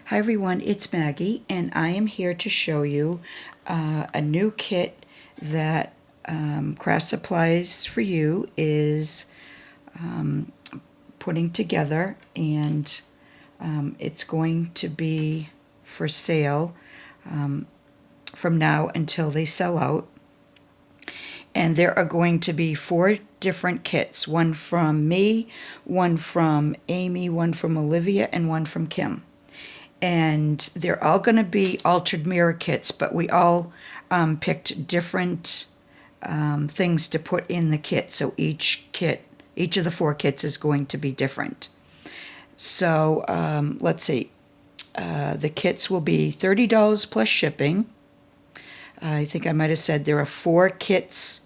Hi everyone, it's Maggie, and I am here to show you a new kit that Craft Supplies for You is putting together, and it's going to be for sale from now until they sell out. And there are going to be 4 different kits, one from me, one from Amy, one from Olivia, and one from Kim. And they're all going to be altered mirror kits, but we all picked different things to put in the kit. So each of the 4 kits is going to be different. So let's see. The kits will be $30 plus shipping. I think I might have said there are 4 kits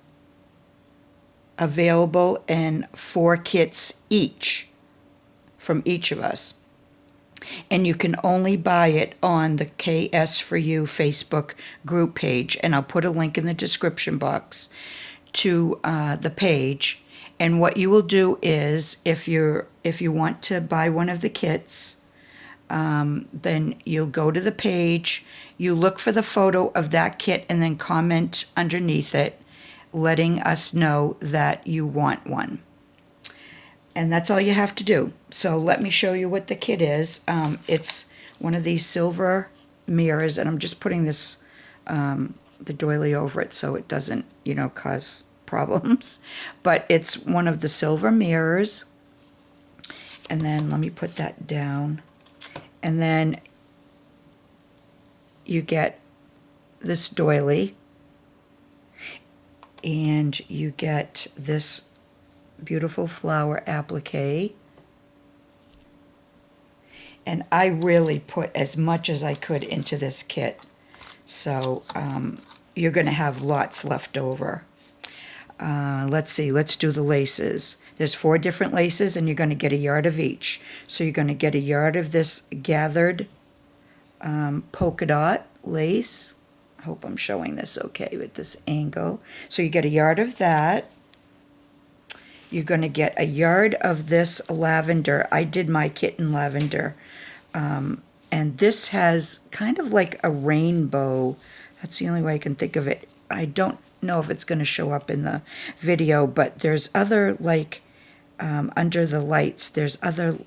available and 4 kits each from each of us. And you can only buy it on the KS4U Facebook group page, and I'll put a link in the description box to the page. And what you will do is, if you want to buy one of the kits, then you'll go to the page, you look for the photo of that kit, and then comment underneath it, letting us know that you want one. And that's all you have to do. So let me show you what the kit is. It's one of these silver mirrors, and I'm just putting this, the doily over it so it doesn't, cause problems. But it's one of the silver mirrors. And then let me put that down. And then you get this doily, and you get this beautiful flower applique. And I really put as much as I could into this kit, so you're going to have lots left over. Let's see, let's do the laces. There's 4 different laces, and you're going to get a yard of each. So you're going to get a yard of this gathered polka dot lace. I hope I'm showing this okay with this angle. So you get a yard of that. You're going to get a yard of this lavender. I did my kit in lavender. And this has kind of like a rainbow. That's the only way I can think of it. I don't know if it's going to show up in the video, but there's other, like, under the lights, there's other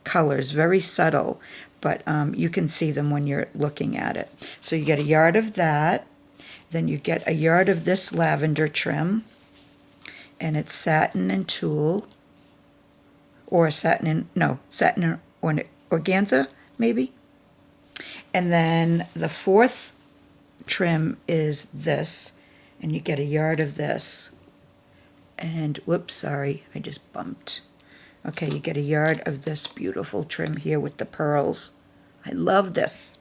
colors, very subtle, but you can see them when you're looking at it. So you get a yard of that. Then you get a yard of this lavender trim. And it's satin and tulle, or satin and organza, maybe. And then the 4th trim is this, and you get a yard of this. And whoops, sorry, I just bumped. Okay, you get a yard of this beautiful trim here with the pearls. I love this.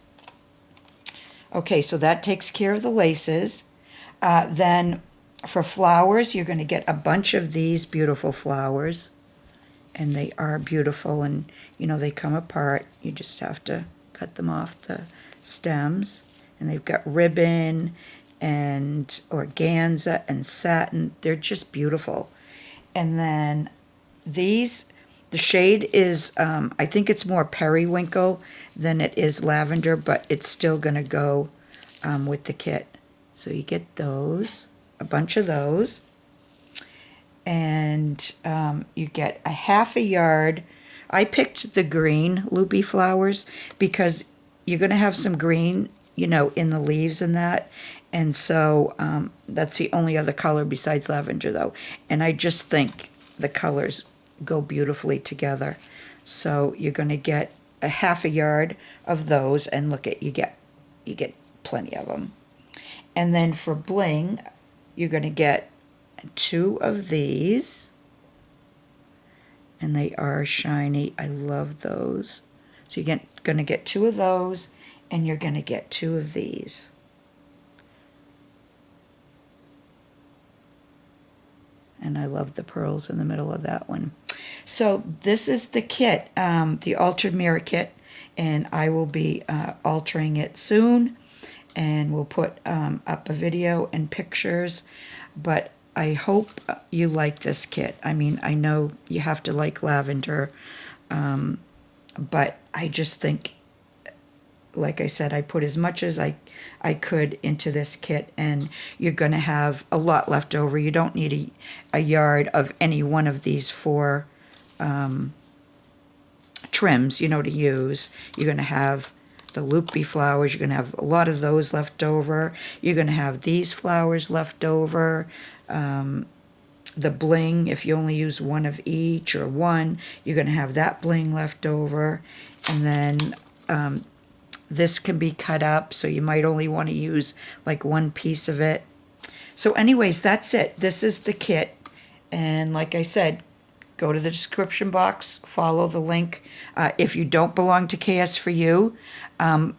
Okay, so that takes care of the laces. Then for flowers, you're going to get a bunch of these beautiful flowers, and they are beautiful, and they come apart. You just have to cut them off the stems, and they've got ribbon and organza and satin. They're just beautiful. And then these, the shade is, I think it's more periwinkle than it is lavender, but it's still going to go with the kit. So you get those. A bunch of those, and you get a half a yard. I picked the green loopy flowers because you're going to have some green, in the leaves and that, and so that's the only other color besides lavender, though, and I just think the colors go beautifully together. So you're going to get a half a yard of those, and look at you get plenty of them. And then for bling, you're going to get 2 of these, and they are shiny. I love those. So you're going to get 2 of those, and you're going to get 2 of these. And I love the pearls in the middle of that one. So this is the kit, the altered mirror kit, and I will be altering it soon. And we'll put up a video and pictures, but I hope you like this kit. I mean, I know you have to like lavender, but I just think like I said, I put as much as I could into this kit, and you're going to have a lot left over. You don't need a yard of any one of these four trims, you know, to use. You're going to have the loopy flowers. You're going to have a lot of those left over. You're going to have these flowers left over. The bling, if you only use one of each or one, you're going to have that bling left over. And then this can be cut up, so you might only want to use like one piece of it. So anyways, that's it. This is the kit. And like I said, go to the description box, follow the link. If you don't belong to KS4U,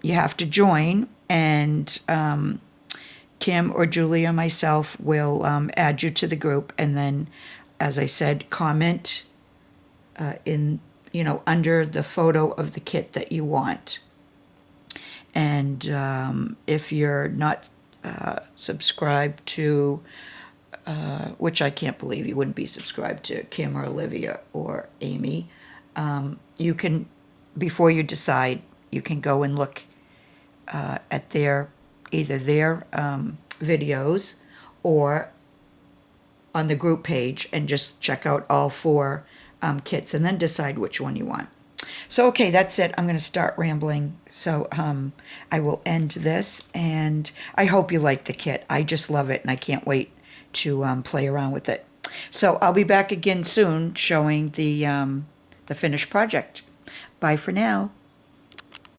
you have to join, and Kim or Julie or myself will add you to the group. And then, as I said, comment in, you know, under the photo of the kit that you want. And if you're not subscribed to, which I can't believe you wouldn't be subscribed to Kim or Olivia or Amy, you can, before you decide, you can go and look at either their videos or on the group page, and just check out all four kits and then decide which one you want. So, okay, that's it. I'm going to start rambling. So I will end this, and I hope you like the kit. I just love it, and I can't wait to play around with it. So I'll be back again soon showing the finished project. Bye for now.